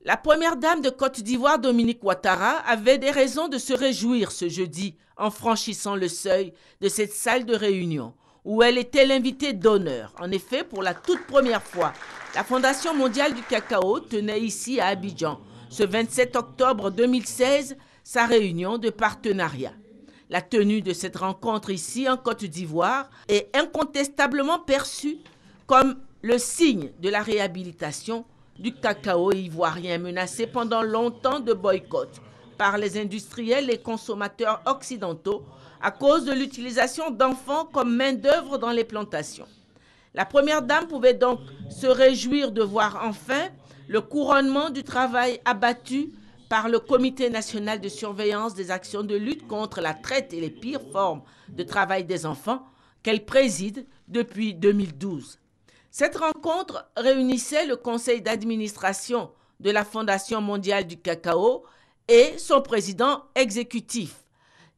La première dame de Côte d'Ivoire, Dominique Ouattara, avait des raisons de se réjouir ce jeudi en franchissant le seuil de cette salle de réunion où elle était l'invitée d'honneur. En effet, pour la toute première fois, la Fondation mondiale du cacao tenait ici à Abidjan, ce 27 octobre 2016, sa réunion de partenariat. La tenue de cette rencontre ici en Côte d'Ivoire est incontestablement perçue comme le signe de la réhabilitation du cacao ivoirien menacé pendant longtemps de boycott par les industriels et consommateurs occidentaux à cause de l'utilisation d'enfants comme main-d'œuvre dans les plantations. La première dame pouvait donc se réjouir de voir enfin le couronnement du travail abattu par le Comité national de surveillance des actions de lutte contre la traite et les pires formes de travail des enfants qu'elle préside depuis 2012. Cette rencontre réunissait le conseil d'administration de la Fondation mondiale du cacao et son président exécutif,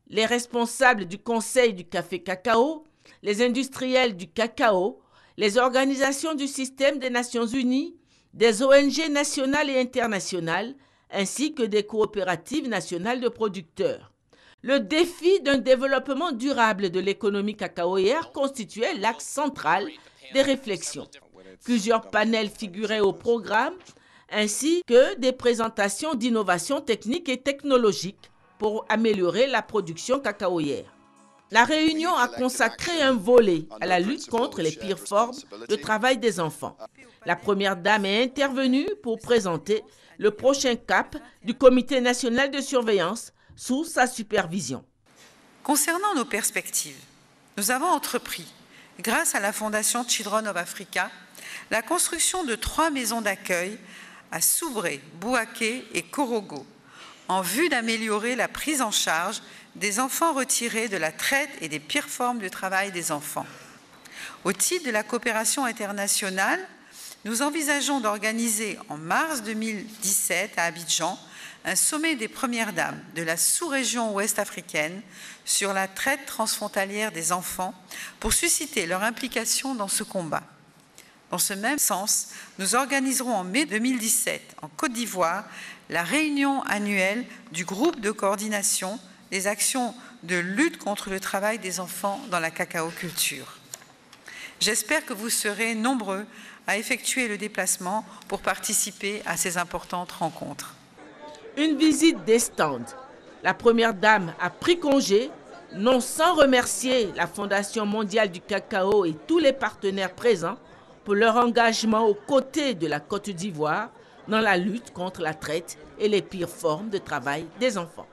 les responsables du conseil du café cacao, les industriels du cacao, les organisations du système des Nations Unies, des ONG nationales et internationales, ainsi que des coopératives nationales de producteurs. Le défi d'un développement durable de l'économie cacaoyère constituait l'axe central des réflexions. Plusieurs panels figuraient au programme, ainsi que des présentations d'innovations techniques et technologiques pour améliorer la production cacaoyère. La réunion a consacré un volet à la lutte contre les pires formes de travail des enfants. La première dame est intervenue pour présenter le prochain cap du Comité national de surveillance sous sa supervision. Concernant nos perspectives, nous avons entrepris, grâce à la Fondation Children of Africa, la construction de 3 maisons d'accueil à Soubré, Bouaké et Korogo, en vue d'améliorer la prise en charge des enfants retirés de la traite et des pires formes de travail des enfants. Au titre de la coopération internationale, nous envisageons d'organiser en mars 2017 à Abidjan un sommet des premières dames de la sous-région ouest africaine sur la traite transfrontalière des enfants pour susciter leur implication dans ce combat. Dans ce même sens, nous organiserons en mai 2017 en Côte d'Ivoire la réunion annuelle du groupe de coordination des actions de lutte contre le travail des enfants dans la cacaoculture. J'espère que vous serez nombreux à effectuer le déplacement pour participer à ces importantes rencontres. Une visite des stands. La première dame a pris congé, non sans remercier la Fondation mondiale du cacao et tous les partenaires présents pour leur engagement aux côtés de la Côte d'Ivoire dans la lutte contre la traite et les pires formes de travail des enfants.